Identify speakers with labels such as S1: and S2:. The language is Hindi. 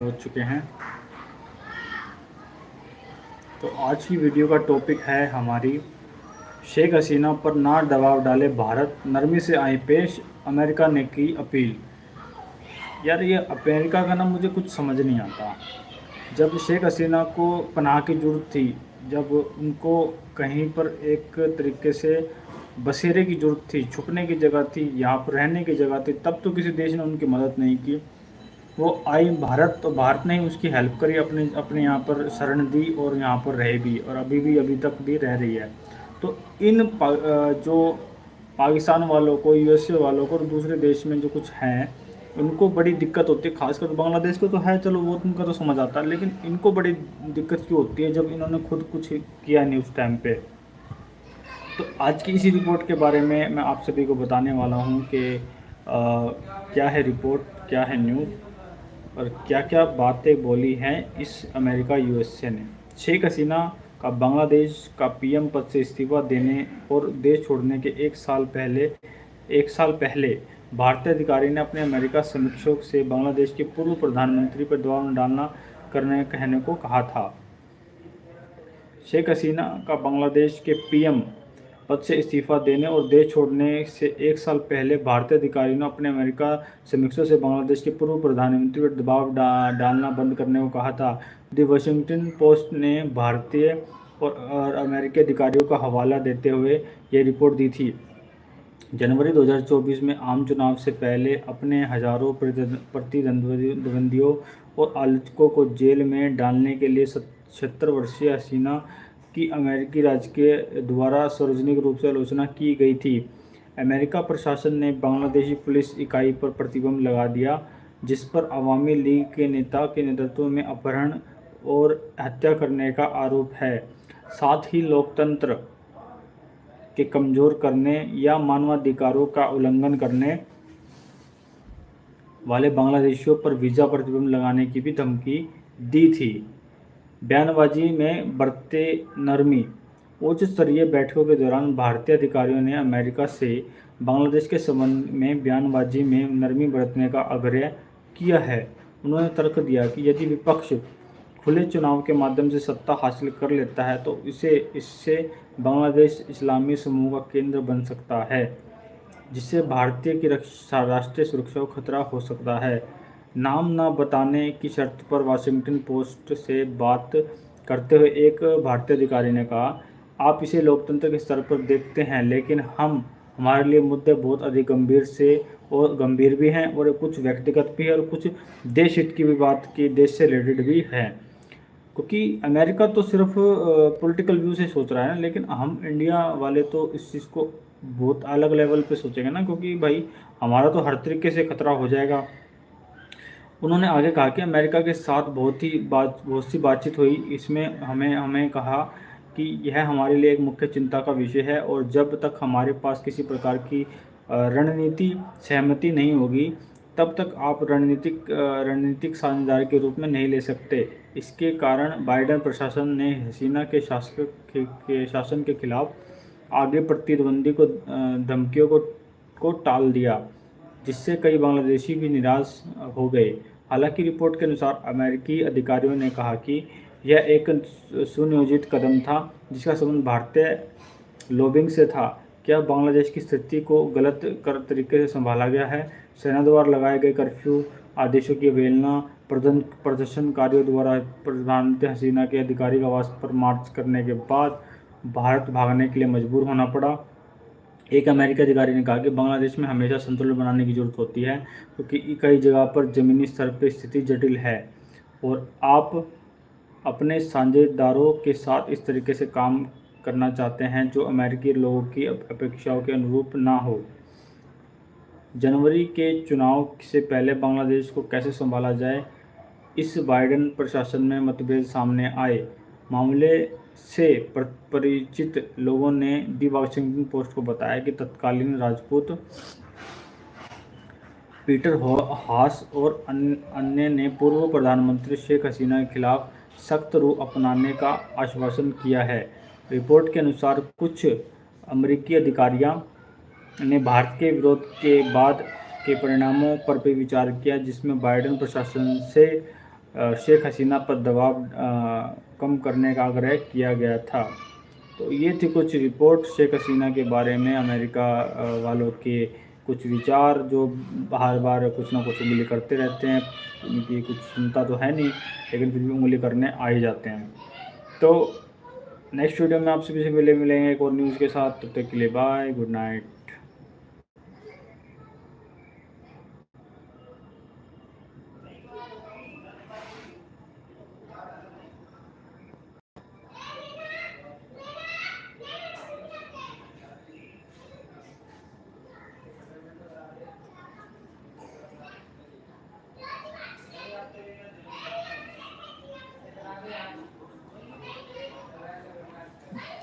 S1: हो चुके हैं। तो आज की वीडियो का टॉपिक है हमारी शेख हसीना पर ना दबाव डाले भारत, नरमी से आई पेश, अमेरिका ने की अपील। यार ये अमेरिका का ना मुझे कुछ समझ नहीं आता। जब शेख हसीना को पनाह की ज़रूरत थी, जब उनको कहीं पर एक तरीके से बसेरे की ज़रूरत थी, छुपने की जगह थी, यहाँ पर रहने की जगह थी, तब तो किसी देश ने उनकी मदद नहीं की। वो आई भारत, तो भारत ने ही उसकी हेल्प करी, अपने अपने यहाँ पर शरण दी और यहाँ पर रह भी, और अभी तक भी रह रही है। तो जो पाकिस्तान वालों को, यूएसए वालों को और दूसरे देश में जो कुछ हैं, उनको बड़ी दिक्कत होती है। खासकर तो बांग्लादेश को तो है, चलो वो उनका तो समझ आता है, लेकिन इनको बड़ी दिक्कत क्यों होती है जब इन्होंने खुद कुछ किया नहीं उस टाइम पे। तो आज की इसी रिपोर्ट के बारे में मैं आप सभी को बताने वाला हूँ कि क्या है रिपोर्ट, क्या है न्यूज़ और क्या क्या बातें बोली हैं इस अमेरिका यूएसए ने। शेख हसीना का बांग्लादेश का पीएम पद से इस्तीफा देने और देश छोड़ने के एक साल पहले भारतीय अधिकारी ने अपने अमेरिका समीक्षक से बांग्लादेश के पूर्व प्रधानमंत्री पर दबाव न डालना कहने को कहा था। शेख हसीना का बांग्लादेश के पीएम पद से इस्तीफा देने और देश छोड़ने से एक साल पहले भारतीय अधिकारियों ने अपने अमेरिका समीक्षकों से बांग्लादेश के पूर्व प्रधानमंत्री पर दबाव डालना बंद करने को कहा था। द वाशिंगटन पोस्ट ने भारतीय और अमेरिकी अधिकारियों का हवाला देते हुए यह रिपोर्ट दी थी। जनवरी 2024 में आम चुनाव से पहले अपने हजारों प्रतिद्वंदियों और आलोचकों को जेल में डालने के लिए 70 वर्षीय हसीना की अमेरिकी राजकीय द्वारा सार्वजनिक रूप से आलोचना की गई थी। अमेरिका प्रशासन ने बांग्लादेशी पुलिस इकाई पर प्रतिबंध लगा दिया, जिस पर अवामी लीग के नेता के नेतृत्व में अपहरण और हत्या करने का आरोप है। साथ ही लोकतंत्र के कमज़ोर करने या मानवाधिकारों का उल्लंघन करने वाले बांग्लादेशियों पर वीज़ा प्रतिबंध लगाने की भी धमकी दी थी। बयानबाजी में बरते नरमी। उच्च स्तरीय बैठकों के दौरान भारतीय अधिकारियों ने अमेरिका से बांग्लादेश के संबंध में बयानबाजी में नरमी बरतने का आग्रह किया है। उन्होंने तर्क दिया कि यदि विपक्ष खुले चुनाव के माध्यम से सत्ता हासिल कर लेता है तो इससे बांग्लादेश इस्लामी समूह का केंद्र बन सकता है, जिससे भारतीय की राष्ट्रीय सुरक्षा को खतरा हो सकता है। नाम न बताने की शर्त पर वाशिंगटन पोस्ट से बात करते हुए एक भारतीय अधिकारी ने कहा, आप इसे लोकतंत्र के स्तर पर देखते हैं, लेकिन हमारे लिए मुद्दे बहुत अधिक गंभीर भी हैं और कुछ व्यक्तिगत भी है और कुछ देश हित की भी बात की, देश से रिलेटेड भी है। क्योंकि अमेरिका तो सिर्फ पॉलिटिकल व्यू से सोच रहा है ना, लेकिन हम इंडिया वाले तो इस चीज़ को बहुत अलग लेवल पे सोचेंगे ना, क्योंकि भाई हमारा तो हर तरीके से खतरा हो जाएगा। उन्होंने आगे कहा कि अमेरिका के साथ बहुत सी बातचीत हुई, इसमें हमें हमें कहा कि यह हमारे लिए एक मुख्य चिंता का विषय है और जब तक हमारे पास किसी प्रकार की रणनीति सहमति नहीं होगी तब तक आप रणनीतिक साझेदार के रूप में नहीं ले सकते। इसके कारण बाइडेन प्रशासन ने हसीना के शासन के खिलाफ आगे प्रतिद्वंदी धमकियों को टाल दिया, जिससे कई बांग्लादेशी भी निराश हो गए। हालांकि रिपोर्ट के अनुसार अमेरिकी अधिकारियों ने कहा कि यह एक सुनियोजित कदम था जिसका संबंध भारतीय लॉबिंग से था। क्या बांग्लादेश की स्थिति को गलत तरीके से संभाला गया है? सेना द्वारा लगाए गए कर्फ्यू आदेशों की अवहेलना, प्रदर्शनकारियों द्वारा प्रधानमंत्री हसीना के आधिकारिक आवास पर मार्च करने के बाद भारत भागने के लिए मजबूर होना पड़ा। एक अमेरिकी अधिकारी ने कहा कि बांग्लादेश में हमेशा संतुलन बनाने की जरूरत होती है, क्योंकि कई जगह पर ज़मीनी स्तर पर स्थिति जटिल है और आप अपने साझेदारों के साथ इस तरीके से काम करना चाहते हैं जो अमेरिकी लोगों की अपेक्षाओं के अनुरूप ना हो। जनवरी के चुनाव से पहले बांग्लादेश को कैसे संभाला जाए, इस बाइडेन प्रशासन में मतभेद सामने आए। मामले से परिचित लोगों ने दी वाशिंगटन पोस्ट को बताया कि तत्कालीन राजपूत पीटर हास और अन्य ने पूर्व प्रधानमंत्री शेख हसीना के खिलाफ सख्त रुख अपनाने का आश्वासन किया है। रिपोर्ट के अनुसार कुछ अमेरिकी अधिकारियों ने भारत के विरोध के बाद के परिणामों पर भी विचार किया, जिसमें बाइडेन प्रशासन से शेख हसीना पर दबाव कम करने का आग्रह किया गया था। तो ये थी कुछ रिपोर्ट शेख हसीना के बारे में, अमेरिका वालों के कुछ विचार जो बार बार कुछ ना कुछ उंगली करते रहते हैं। उनकी कुछ सुनता तो है नहीं, लेकिन फिर भी उंगली करने आ ही जाते हैं। तो नेक्स्ट वीडियो में आपसे फिर से मिलेंगे एक और न्यूज़ के साथ। तब तक के लिए बाय, गुड नाइट।